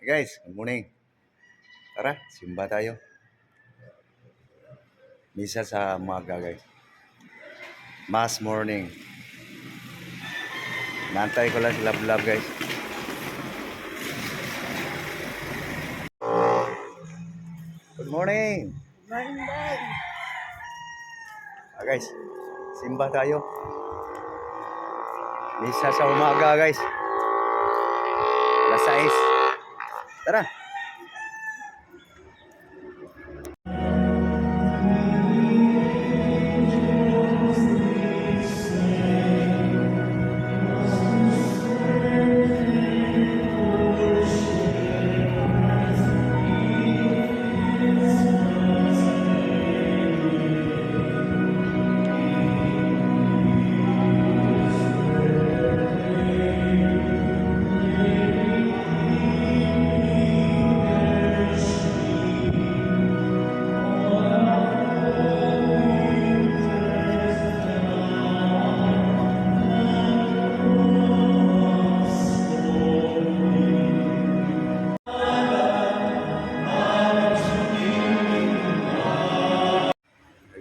Hey guys, good morning. Tara, simba tayo. Misa sa umaga guys. Mass morning. Nantay ko lang si Love guys. Good morning. Morning. Guys, simba tayo. Misa sa umaga guys. Alas 6. Tara.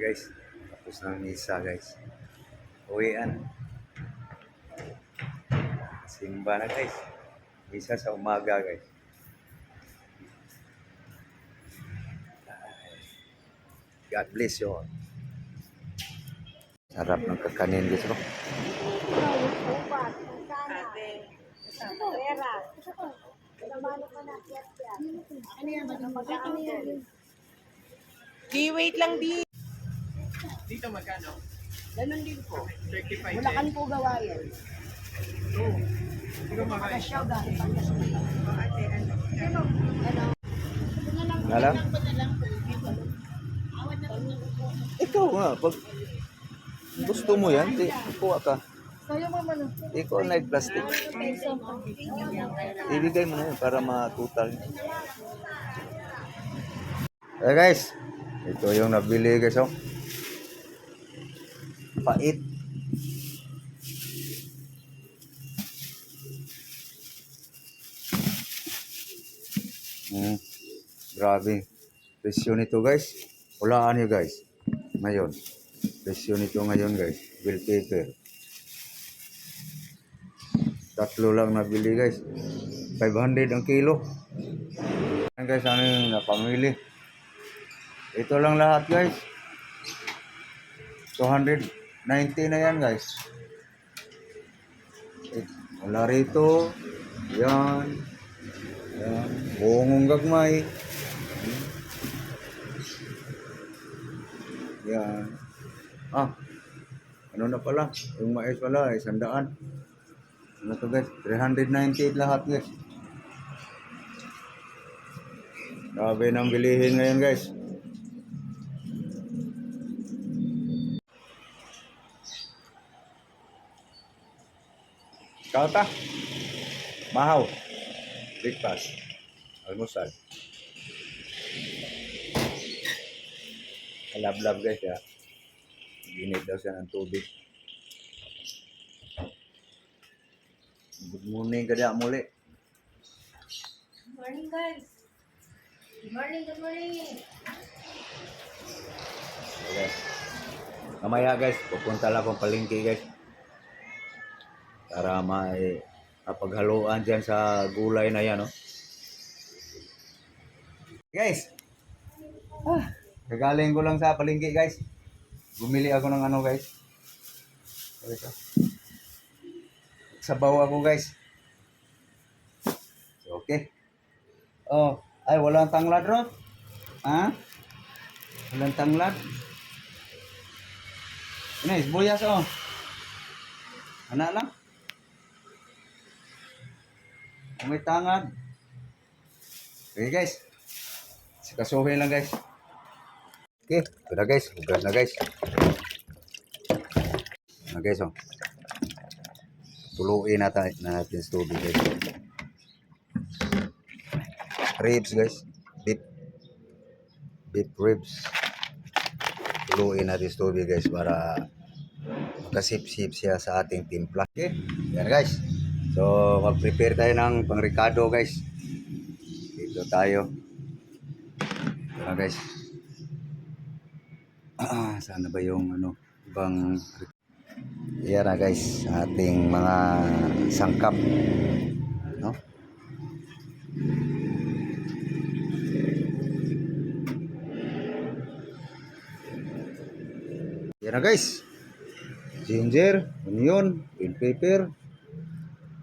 Guys, tapos ng misa guys. Uwian. Simba na guys. Misa sa umaga guys. God bless you all. Sarap ng kakanin guys. Oh. Di, wait lang, di. Dito magkano? Ganun din po. 35. Bulacan po gawa yan. Oo. Kasyaw galing Pangasinan. Alam? Ikaw nga, pag gusto mo yan, kuha ka. Ikaw na plastic. Ibigay mo na yun para matutal. Hey guys, ito yung nabili guys. Oh. Pait. Grabe. Presyo nito guys. Walaan nyo guys. Ngayon. Presyo nito ngayon guys. Bill paper. Tatlo lang nabili guys. 500 ang kilo. Yan guys, ano yung napamili. Ito lang lahat guys. 290 na yan guys. Wala rito. Yan. Yan. Buong gagmay. Yan. Ano na pala? Yung mais pala, 100. Ano to guys? 398 lahat guys. Grabe nang bilihin ngayon guys. Kauta. Mahaw. Breakfast. Almusal. Kalab-lab guys ya. Ginit daw siya ng tubig. Good morning kada muli. Good morning, guys. Good morning. Okay. Mamaya guys, pupunta lang akong palengke guys. Para mapaghaluan dyan sa gulay na yan, no? Guys! Kagaling ko lang sa palengke guys. Bumili ako ng ano guys. Ito. Sabaw ako guys. Okay. Oh, ay walang tanglad ro. Ha? Walang tanglad. Ini buyas oh. Anak lang. May tangad. Okay guys. Sikasuhin lang guys. Okay, ito na guys. Hugas na guys. Na guys oh. Tuluin natin sa tubig guys. Ribs guys. Beef ribs. Tuluin natin sa tubig guys para makasip-sip siya sa ating timpla. Okay, yan guys. So mag-prepare tayo ng pang-ricado guys. Dito tayo. Ito na guys. Sana ba yung ano, ibang... Yan na guys, ating mga sangkap. No? Yan na guys. Ginger, onion, bell pepper,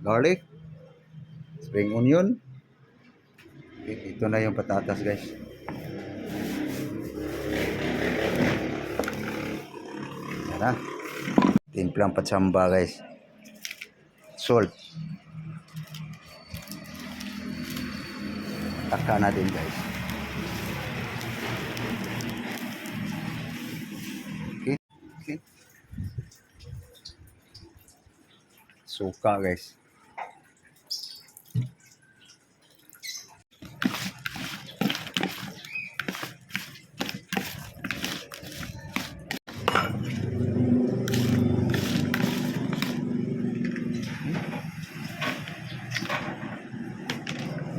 garlic, spring onion. Ito na yung patatas guys. Yan na. Timplang patsamba guys. Salt. Taka natin guys. Okay. Okay. Suka guys.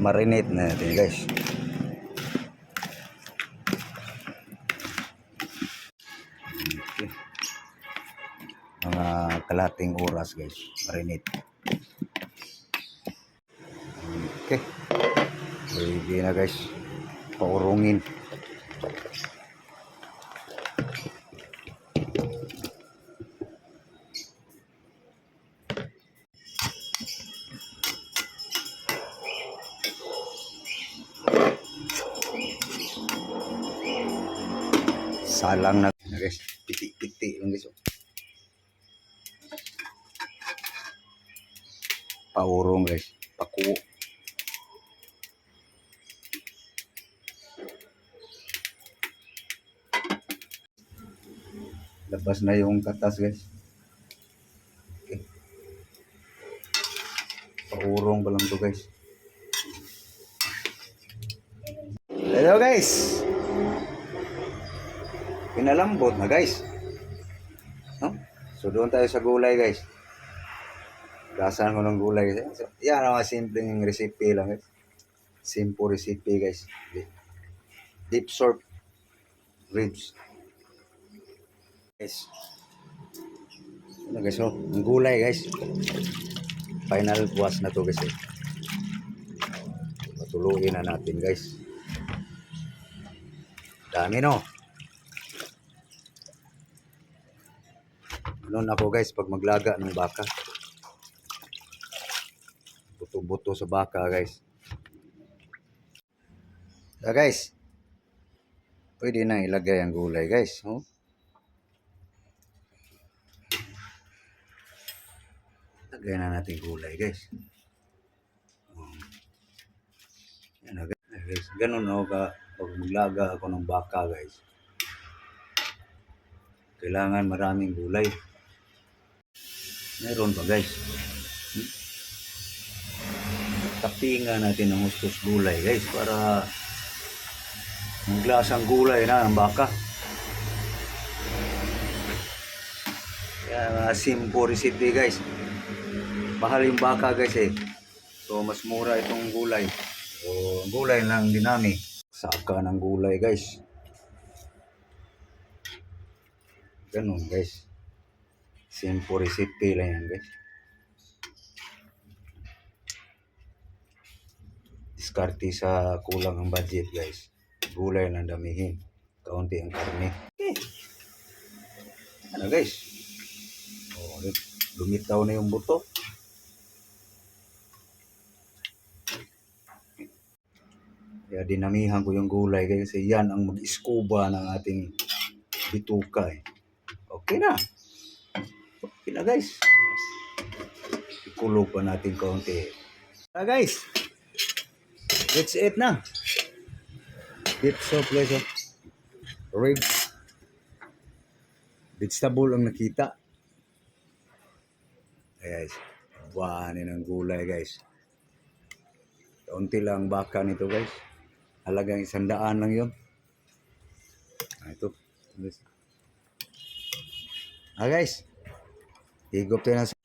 Marinate na natin guys. Okay. Mga kalahating oras guys. Marinate. Okay. Ready na guys. Paurungin. Salang na guys. Piti-piti lang guys. Paurong guys. Paku. Labas na yung katas guys. Okay. Paurong pa lang to guys. Hello guys. Pinalambot na guys. No? So doon tayo sa gulay guys. Gasan ko ng gulay guys. So, yan ang mga simpleng recipe lang guys. Simple recipe guys. Deep salt ribs. Guys. Ano guys, oh, ang gulay guys. Final buwas na to guys. Patuluin na natin guys. Dami no. Ano ako guys pag maglaga ng baka. Buto-buto sa baka guys. Guys. Pwede na ilagay ang gulay guys. Oh. Lagay na natin gulay guys. Yan na guys. Ganun ako pag maglaga ako ng baka guys. Kailangan maraming gulay. Meron pa guys. Tapingan natin ng hustos gulay guys para maglasang gulay na ang baka. Kaya simple recipe guys. Mahal yung baka guys eh. So mas mura itong gulay. So gulay lang dinami. Saka ng gulay guys. Ganun guys. Simple recipe lang yan guys. Diskarte sa kulang ang budget guys. Gulay lang damihin. Kaunti ang karne. Okay. Ano guys? Oh, lumitaw na yung buto. Kaya dinamihan ko yung gulay kasi yan ang mag-iskuba ng ating bituka eh. Okay na. Okay na guys. Ikulog pa natin kaunti. Na guys. Let's eat na. Beef soup guys. Oh. Ribs. Vegetable ang nakita. Guys. Buwanin ang gulay guys. Kaunti lang baka nito guys. Halagang 100 lang yun. Ito. Guys. Higop tayo na sa...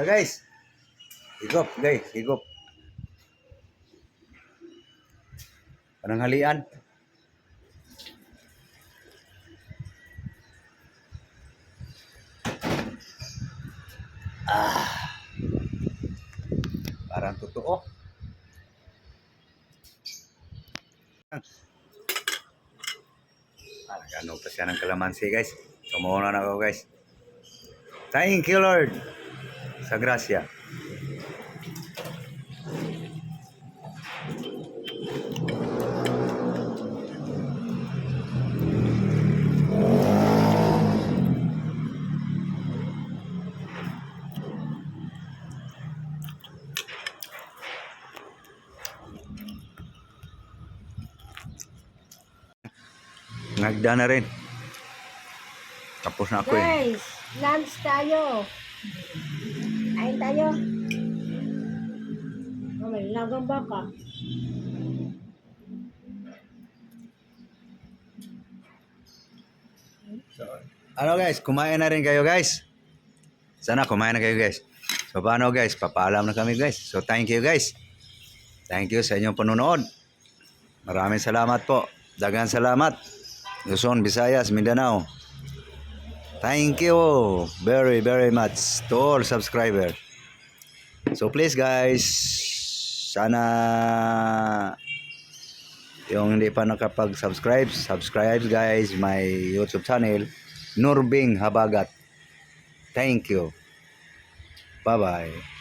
guys. Higop guys. Higop. Pananghalian. Parang totoo. Nagano pa siya ng kalamansi guys. Sumuuna na ako guys. Thank you Lord sa grasya. Nagda na rin. Tapos na ako eh. Guys, lunch tayo. Kain tayo. Oh, may lagang baka. So, ano guys, kumain na rin kayo guys. Sana kumain na kayo guys. So paano guys, papaalam na kami guys. So thank you guys. Thank you sa inyong panonood. Maraming salamat po. Daghang salamat. Luzon, Visayas, Mindanao. Thank you very very much to all subscribers. So please guys, sana yung hindi pa nakapag-subscribe, subscribe guys my YouTube channel, Nurbing Habagat. Thank you. Bye-bye.